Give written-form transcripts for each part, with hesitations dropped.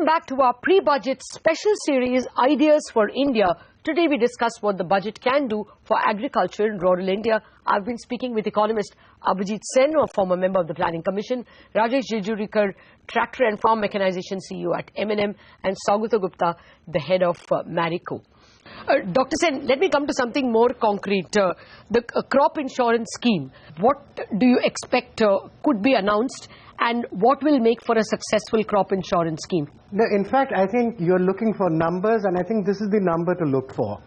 back to our pre-budget special series, Ideas for India. Today we discuss what the budget can do for agriculture in rural India. I've been speaking with economist Abhijit Sen, a former member of the Planning Commission, Rajesh Jejurikar, Tractor and Farm Mechanization CEO at M&M, and Saugata Gupta, the head of Marico. Dr. Sen, let me come to something more concrete. The crop insurance scheme, what do you expect could be announced, and what will make for a successful crop insurance scheme? No, in fact, I think you're looking for numbers, and I think this is the number to look for.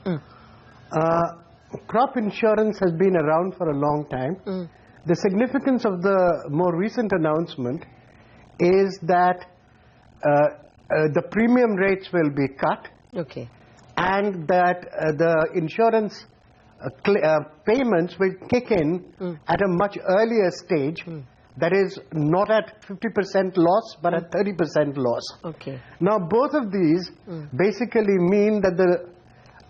Crop insurance has been around for a long time. The significance of the more recent announcement is that the premium rates will be cut. Okay. And that the insurance payments will kick in at a much earlier stage. That is not at 50% loss, but at 30% loss. Okay. Now, both of these basically mean that the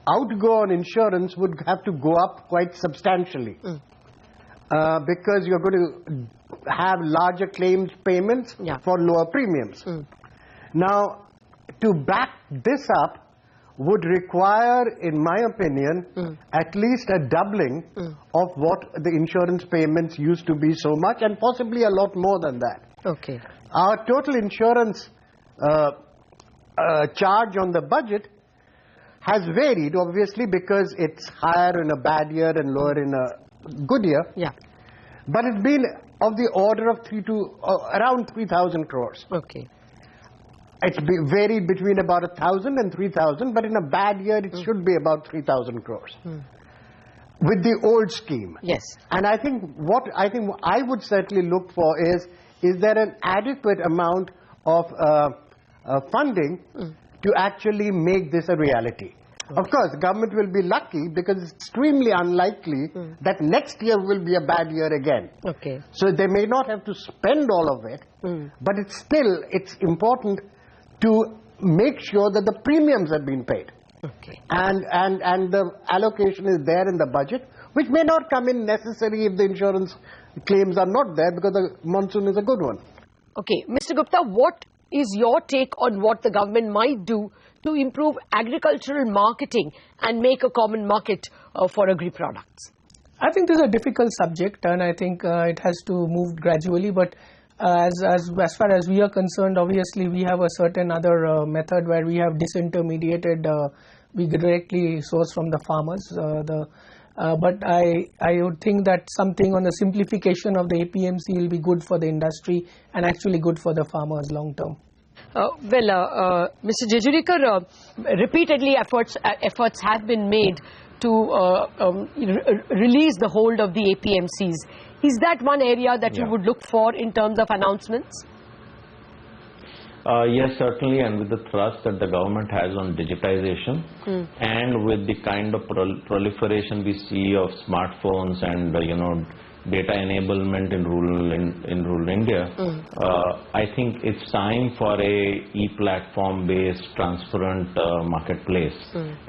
outgo on insurance would have to go up quite substantially. Because you're going to have larger claims payments for lower premiums. Now, to back this up would require, in my opinion, at least a doubling of what the insurance payments used to be so much, and possibly a lot more than that. Okay. Our total insurance charge on the budget has varied, obviously, because it's higher in a bad year and lower in a good year. Yeah. But it's been of the order of around 3,000 crores. Okay. It's varied between about 1,000 and 3,000, but in a bad year it should be about 3,000 crores. With the old scheme. Yes. And I think what I would certainly look for is there an adequate amount of funding to actually make this a reality? Of course, the government will be lucky because it's extremely unlikely that next year will be a bad year again. Okay. So they may not have to spend all of it, but it's important to make sure that the premiums have been paid. Okay. And the allocation is there in the budget, which may not come in necessary if the insurance claims are not there, because the monsoon is a good one. Okay. Mr. Gupta, what is your take on what the government might do to improve agricultural marketing and make a common market for agri-products? I think this is a difficult subject, and I think it has to move gradually, but as far as we are concerned, obviously we have a certain other method where we have disintermediated, we directly source from the farmers. But I would think that something on the simplification of the APMC will be good for the industry and actually good for the farmers long term. Mr. Jejurikar, repeatedly efforts have been made to release the hold of the APMCs. Is that one area that you would look for in terms of announcements? Yes, certainly, and with the thrust that the government has on digitization and with the kind of proliferation we see of smartphones and data enablement in rural India, I think it's time for a e-platform based transparent marketplace,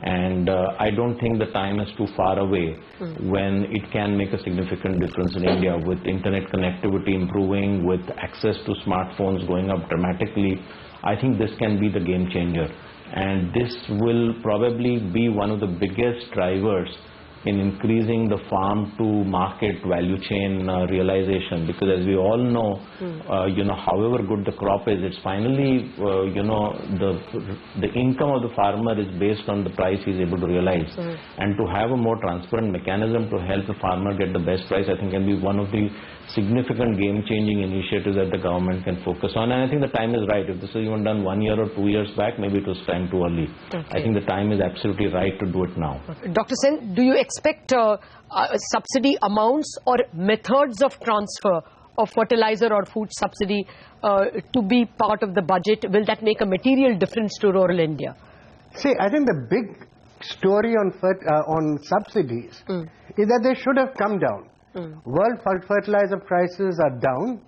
and I don't think the time is too far away when it can make a significant difference in India, with internet connectivity improving, with access to smartphones going up dramatically. I think this can be the game changer, and this will probably be one of the biggest drivers in increasing the farm to market value chain realization, because as we all know, however good the crop is, it's finally the income of the farmer is based on the price he's able to realize, and to have a more transparent mechanism to help the farmer get the best price, I think can be one of the significant game-changing initiatives that the government can focus on. And I think the time is right. If this was even done 1 year or 2 years back, maybe it was time too early. Okay. I think the time is absolutely right to do it now. Okay. Dr. Sen, do you expect subsidy amounts or methods of transfer of fertilizer or food subsidy to be part of the budget? Will that make a material difference to rural India? See, I think the big story on subsidies is that they should have come down. World fertilizer prices are down.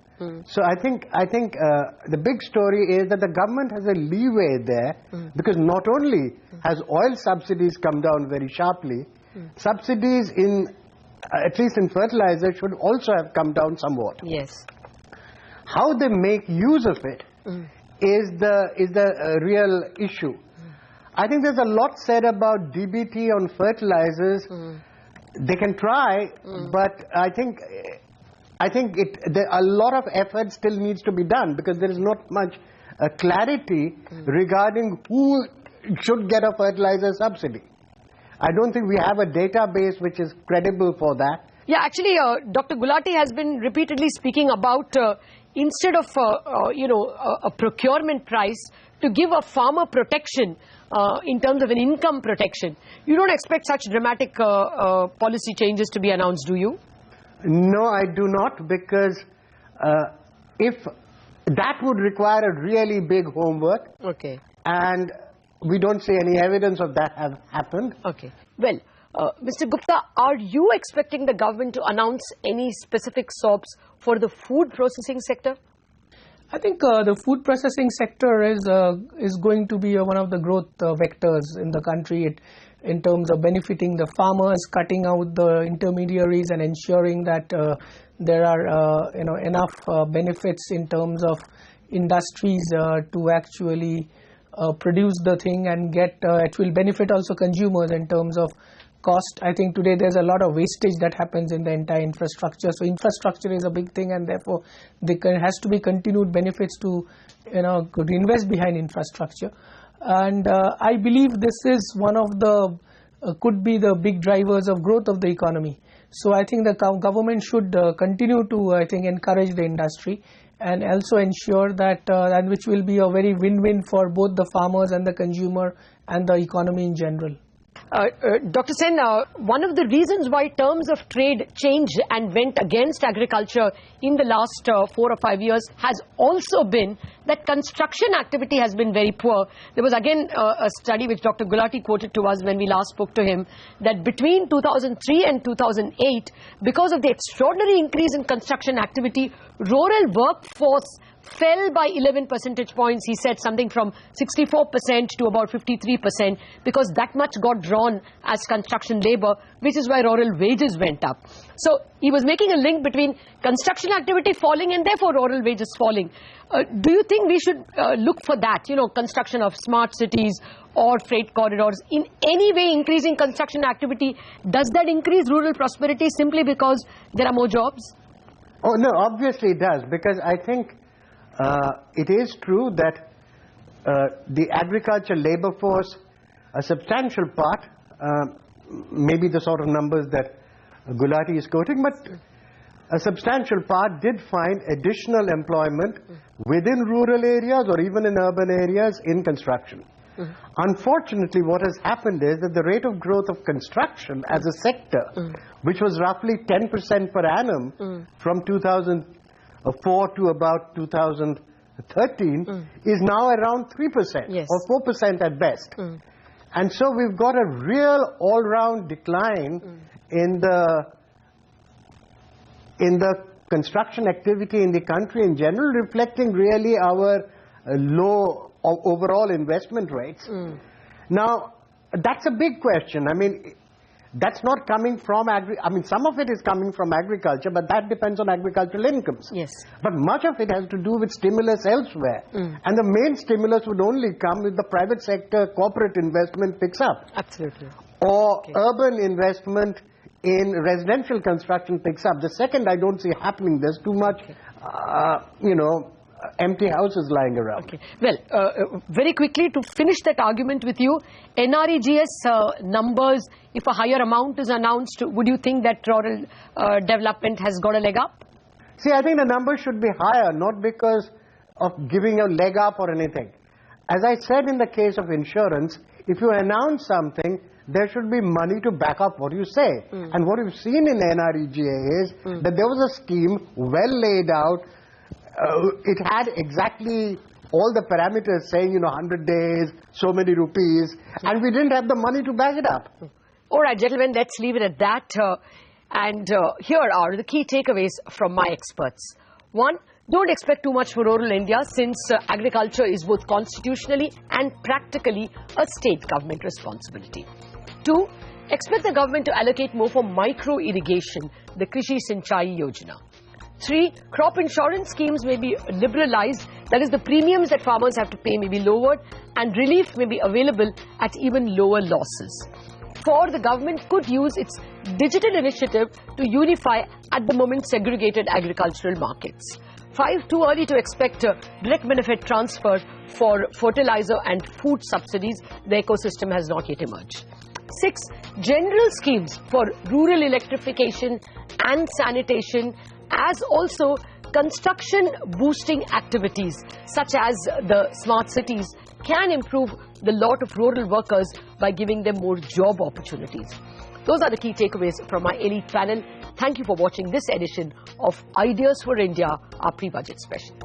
So I think the big story is that the government has a leeway there, because not only has oil subsidies come down very sharply, subsidies at least in fertilizer should also have come down somewhat. Yes. How they make use of it is the real issue. I think there's a lot said about DBT on fertilizers. They can try, but I think a lot of effort still needs to be done, because there is not much clarity regarding who should get a fertilizer subsidy. I don't think we have a database which is credible for that. Yeah, actually, Dr. Gulati has been repeatedly speaking about instead of a procurement price, to give a farmer protection in terms of an income protection. You don't expect such dramatic policy changes to be announced, do you? No, I do not, because if that would require a really big homework. Okay. And we don't see any evidence of that have happened. Okay. Well, Mr. Gupta, are you expecting the government to announce any specific SOPs for the food processing sector? I think the food processing sector is going to be one of the growth vectors in the country in terms of benefiting the farmers, cutting out the intermediaries and ensuring that there are enough benefits in terms of industries to actually produce the thing and get it will benefit also consumers in terms of cost. I think today there's a lot of wastage that happens in the entire infrastructure. So infrastructure is a big thing, and therefore there has to be continued benefits to invest behind infrastructure. And I believe this is one of the could be the big drivers of growth of the economy. So I think the government should continue to encourage the industry and also ensure that and which will be a very win-win for both the farmers and the consumer and the economy in general. Dr. Sen, one of the reasons why terms of trade changed and went against agriculture in the last 4 or 5 years has also been that construction activity has been very poor. There was again a study which Dr. Gulati quoted to us when we last spoke to him, that between 2003 and 2008, because of the extraordinary increase in construction activity, rural workforce fell by 11 percentage points. He said something from 64% to about 53%, because that much got drawn as construction labor, which is why rural wages went up. So he was making a link between construction activity falling and therefore rural wages falling. Do you think we should look for that, construction of smart cities or freight corridors, in any way increasing construction activity? Does that increase rural prosperity simply because there are more jobs? Oh, no, obviously it does, because I think it is true that the agriculture labor force, a substantial part, maybe the sort of numbers that Gulati is quoting, but a substantial part did find additional employment within rural areas or even in urban areas in construction. Unfortunately, what has happened is that the rate of growth of construction as a sector, which was roughly 10% per annum from 2004 to about 2013, is now around 3% or 4% at best. And so we've got a real all-round decline in the construction activity in the country in general, reflecting really our low overall investment rates. Now, that's a big question. I mean, that's not coming from some of it is coming from agriculture, but that depends on agricultural incomes. Yes. But much of it has to do with stimulus elsewhere. And the main stimulus would only come if the private sector corporate investment picks up. Absolutely. Or urban investment in residential construction picks up. The second I don't see happening. There's too much, empty houses lying around. Okay. Well, very quickly to finish that argument with you, NREGS numbers, if a higher amount is announced, would you think that rural development has got a leg up? See, I think the numbers should be higher, not because of giving a leg up or anything. As I said in the case of insurance, if you announce something, there should be money to back up what you say. And what we've seen in NREGA is that there was a scheme well laid out. It had exactly all the parameters saying, 100 days, so many rupees, and we didn't have the money to back it up. All right, gentlemen, let's leave it at that. Here are the key takeaways from my experts. One, don't expect too much for rural India, since agriculture is both constitutionally and practically a state government responsibility. Two, expect the government to allocate more for micro irrigation, the Krishi Sinchai Yojana. 3, crop insurance schemes may be liberalized. That is, the premiums that farmers have to pay may be lowered and relief may be available at even lower losses. 4, the government could use its digital initiative to unify at the moment segregated agricultural markets. 5, too early to expect direct benefit transfer for fertilizer and food subsidies. The ecosystem has not yet emerged. 6, general schemes for rural electrification and sanitation, as also construction boosting activities such as the smart cities, can improve the lot of rural workers by giving them more job opportunities. Those are the key takeaways from my elite panel. Thank you for watching this edition of Ideas for India, our pre-budget special.